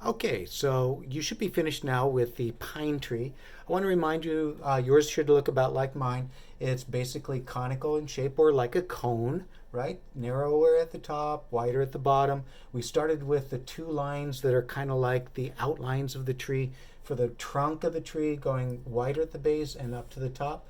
Okay, so you should be finished now with the pine tree. I want to remind you, yours should look about like mine. It's basically conical in shape or like a cone, right? Narrower at the top, wider at the bottom. We started with the two lines that are kind of like the outlines of the tree for the trunk of the tree, going wider at the base and up to the top.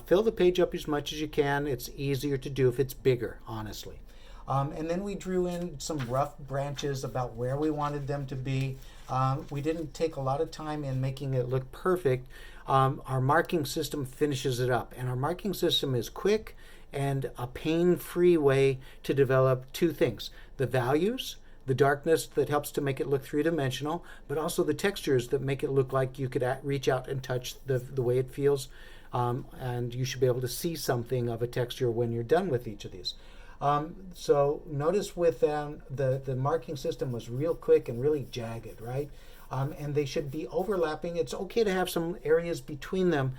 Fill the page up as much as you can. It's easier to do if it's bigger, honestly. And then we drew in some rough branches about where we wanted them to be. We didn't take a lot of time in making it look perfect. Our marking system finishes it up, and our marking system is quick and a pain-free way to develop two things: the values, the darkness that helps to make it look three-dimensional, but also the textures that make it look like you could reach out and touch the way it feels. And you should be able to see something of a texture when you're done with each of these. So notice with the marking system was real quick and really jagged, right? And they should be overlapping. It's okay to have some areas between them.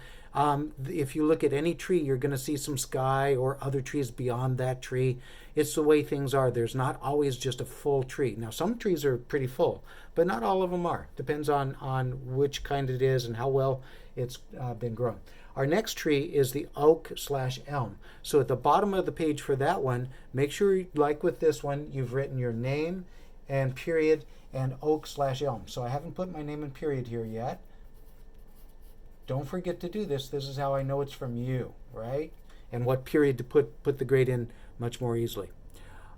If you look at any tree, you're going to see some sky or other trees beyond that tree. It's the way things are. There's not always just a full tree. Now, some trees are pretty full, but not all of them are. Depends on which kind it is and how well it's been grown. Our next tree is the oak/elm. So at the bottom of the page for that one, make sure, like with this one, you've written your name and period and oak/elm. So I haven't put my name and period here yet. Don't forget to do this. This is how I know it's from you, right? And what period to put the grade in much more easily.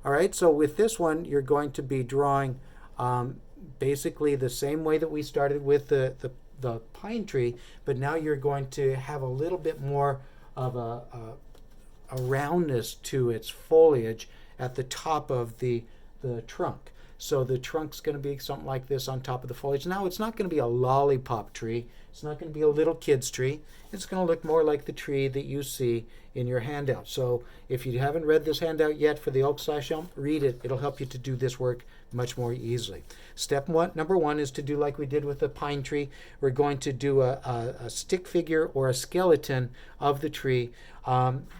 All right, so with this one, you're going to be drawing basically the same way that we started with the pine tree, but now you're going to have a little bit more of a roundness to its foliage at the top of the trunk. So the trunk's going to be something like this on top of the foliage. Now, it's not going to be a lollipop tree. It's not going to be a little kid's tree. It's going to look more like the tree that you see in your handout. So if you haven't read this handout yet for the oak/elm, read it. It'll help you to do this work much more easily. Number one is to do like we did with the pine tree. We're going to do a stick figure or a skeleton of the tree.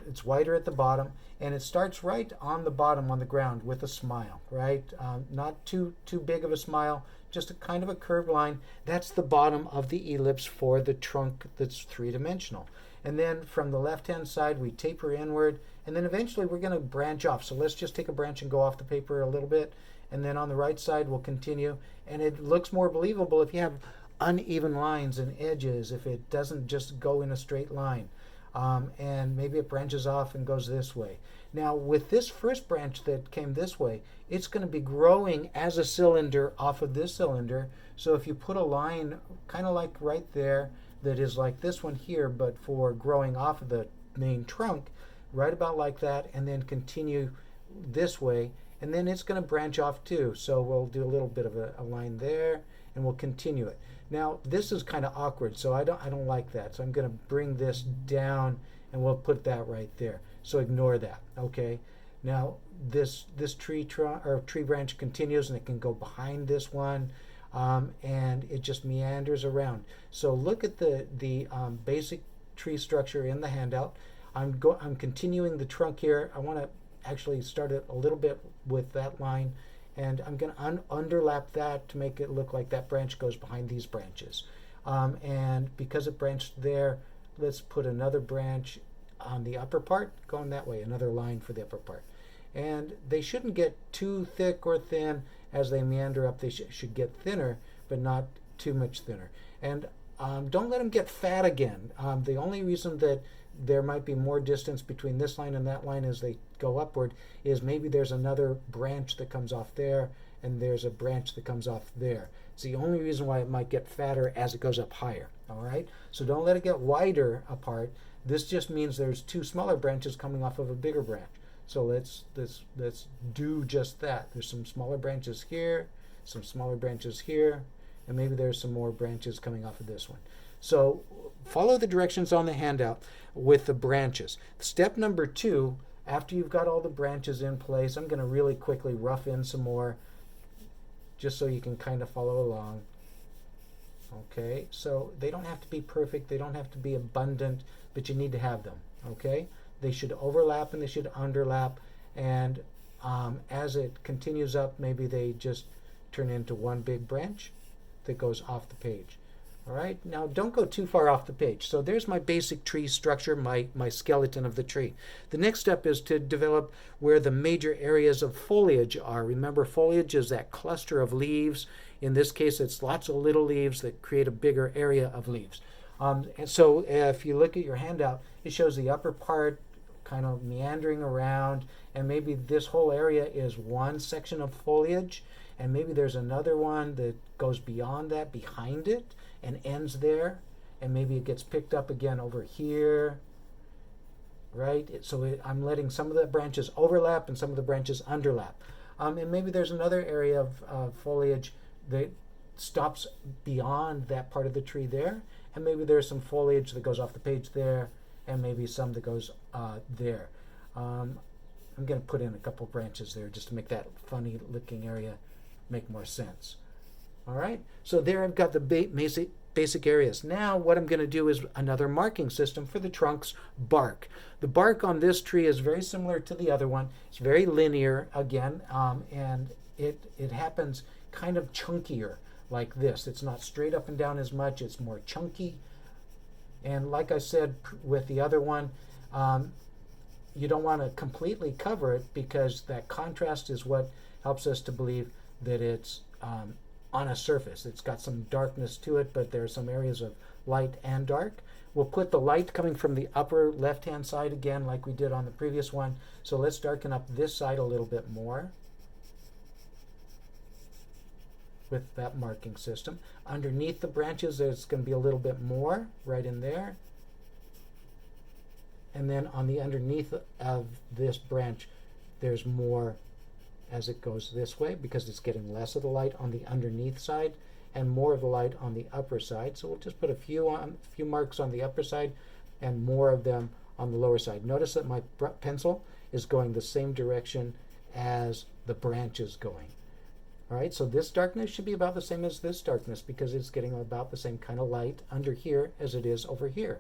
It's wider at the bottom, and it starts right on the bottom on the ground with a smile, right? Not too big of a smile, just a kind of a curved line. That's the bottom of the ellipse for the trunk that's three-dimensional. And then from the left-hand side, we taper inward, and then eventually we're going to branch off. So let's just take a branch and go off the paper a little bit, and then on the right side, we'll continue. And it looks more believable if you have uneven lines and edges, if it doesn't just go in a straight line. And maybe it branches off and goes this way. Now, with this first branch that came this way, it's going to be growing as a cylinder off of this cylinder. So if you put a line kind of like right there that is like this one here, but for growing off of the main trunk, right about like that, and then continue this way, and then it's going to branch off too. So we'll do a little bit of a line there, and we'll continue it. Now, this is kind of awkward, so I don't like that. So I'm going to bring this down, and we'll put that right there. So ignore that, okay? Now, this tree branch continues, and it can go behind this one, and it just meanders around. So look at the basic tree structure in the handout. I'm continuing the trunk here. I want to actually start it a little bit with that line, and I'm going to underlap that to make it look like that branch goes behind these branches. And because it branched there, let's put another branch on the upper part, going that way, another line for the upper part. And they shouldn't get too thick or thin as they meander up. They should get thinner, but not too much thinner. And don't let them get fat again. The only reason that there might be more distance between this line and that line as they go upward is maybe there's another branch that comes off there, and there's a branch that comes off there. It's the only reason why it might get fatter as it goes up higher, all right? So don't let it get wider apart. This just means there's two smaller branches coming off of a bigger branch. So let's do just that. There's some smaller branches here, some smaller branches here, and maybe there's some more branches coming off of this one. So follow the directions on the handout with the branches. Step number 2, after you've got all the branches in place, I'm going to really quickly rough in some more just so you can kind of follow along. Okay, so they don't have to be perfect, they don't have to be abundant, but you need to have them, okay? They should overlap and they should underlap, and as it continues up, maybe they just turn into one big branch that goes off the page. All right, now don't go too far off the page. So there's my basic tree structure, my skeleton of the tree. The next step is to develop where the major areas of foliage are. Remember, foliage is that cluster of leaves. In this case, it's lots of little leaves that create a bigger area of leaves. And so if you look at your handout, it shows the upper part kind of meandering around, and maybe this whole area is one section of foliage, and maybe there's another one that goes beyond that, behind it, and ends there, and maybe it gets picked up again over here, right? I'm letting some of the branches overlap and some of the branches underlap. And maybe there's another area of foliage that stops beyond that part of the tree there, and maybe there's some foliage that goes off the page there, and maybe some that goes there. I'm going to put in a couple branches there just to make that funny looking area make more sense. All right, so there I've got the basic areas. Now what I'm going to do is another marking system for the trunk's bark. The bark on this tree is very similar to the other one. It's very linear again, and it happens kind of chunkier like this. It's not straight up and down as much, it's more chunky. And like I said with the other one, you don't want to completely cover it, because that contrast is what helps us to believe that it's on a surface. It's got some darkness to it, but there are some areas of light and dark. We'll put the light coming from the upper left-hand side again, like we did on the previous one. So let's darken up this side a little bit more with that marking system. Underneath the branches, there's going to be a little bit more right in there. And then on the underneath of this branch, there's more as it goes this way, because it's getting less of the light on the underneath side and more of the light on the upper side. So we'll just put a few marks on the upper side and more of them on the lower side. Notice that my pencil is going the same direction as the branch is going. All right, so this darkness should be about the same as this darkness, because it's getting about the same kind of light under here as it is over here.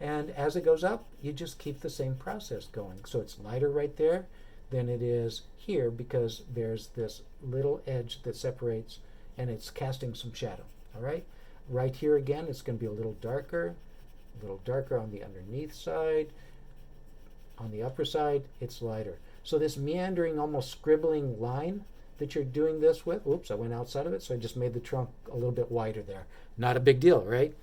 And as it goes up, you just keep the same process going. So it's lighter right there than it is here, because there's this little edge that separates and it's casting some shadow. All right, right here again, it's going to be a little darker on the underneath side. On the upper side, it's lighter. So this meandering, almost scribbling line that you're doing this with, oops, I went outside of it, so I just made the trunk a little bit wider there. Not a big deal, right?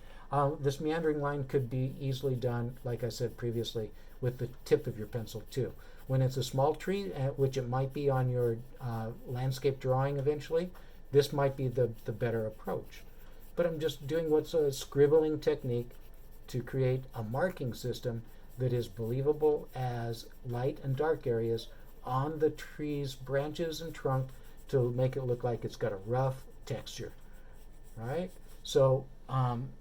This meandering line could be easily done, like I said previously, with the tip of your pencil too. When it's a small tree, which it might be on your landscape drawing eventually, this might be the better approach. But I'm just doing what's a scribbling technique to create a marking system that is believable as light and dark areas on the tree's branches and trunk to make it look like it's got a rough texture. All right, so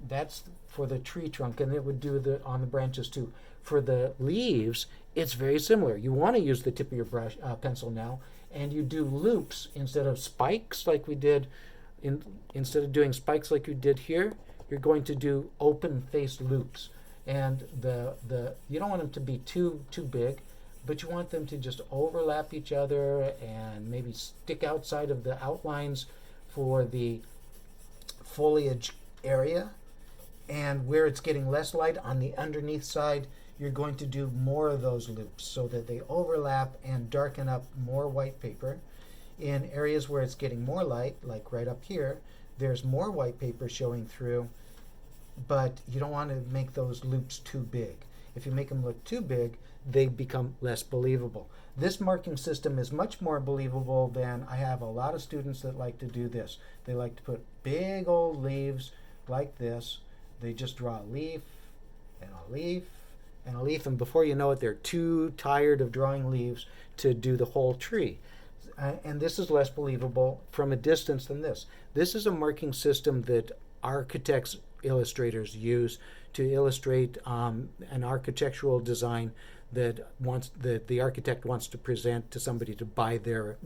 that's for the tree trunk, and it would do on the branches too. For the leaves, it's very similar. You want to use the tip of your pencil now, and you do loops instead of spikes like we did. Instead of doing spikes like you did here, you're going to do open-faced loops. And you don't want them to be too big, but you want them to just overlap each other and maybe stick outside of the outlines for the foliage area. And where it's getting less light on the underneath side, you're going to do more of those loops so that they overlap and darken up more white paper. In areas where it's getting more light, like right up here, there's more white paper showing through, but you don't want to make those loops too big. If you make them look too big, they become less believable. This marking system is much more believable than I have a lot of students that like to do this. They like to put big old leaves like this. They just draw a leaf and a leaf and a leaf, and before you know it, they're too tired of drawing leaves to do the whole tree. And this is less believable from a distance than this. This is a marking system that architects, illustrators use to illustrate an architectural design that the architect wants to present to somebody to buy their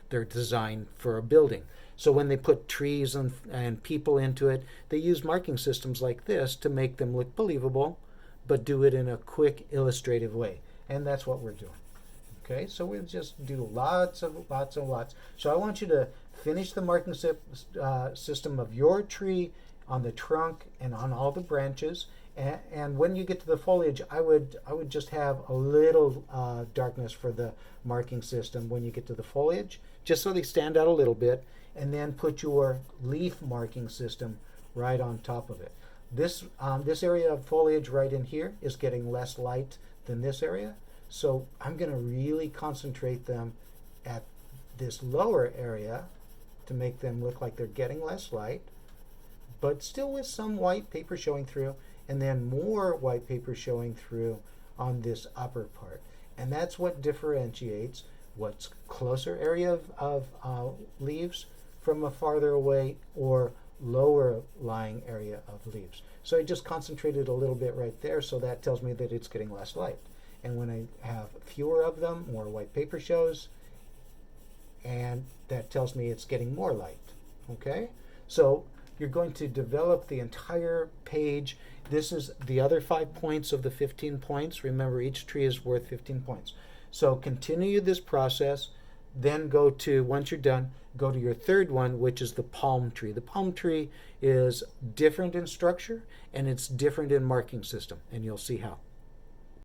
design for a building. So when they put trees and people into it, they use marking systems like this to make them look believable, but do it in a quick, illustrative way. And that's what we're doing. Okay, so we'll just do lots. So I want you to finish the marking system of your tree on the trunk and on all the branches. And when you get to the foliage, I would just have a little darkness for the marking system when you get to the foliage, just so they stand out a little bit, and then put your leaf marking system right on top of it. This area of foliage right in here is getting less light than this area, so I'm going to really concentrate them at this lower area to make them look like they're getting less light, but still with some white paper showing through, and then more white paper showing through on this upper part. And that's what differentiates what's closer area of leaves from a farther away or lower lying area of leaves. So I just concentrated a little bit right there, so that tells me that it's getting less light. And when I have fewer of them, more white paper shows, and that tells me it's getting more light. Okay? So you're going to develop the entire page. This is the other 5 points of the 15 points. Remember, each tree is worth 15 points. So continue this process, then go to, once you're done, go to your third one, which is the palm tree. The palm tree is different in structure and it's different in marking system, and you'll see how.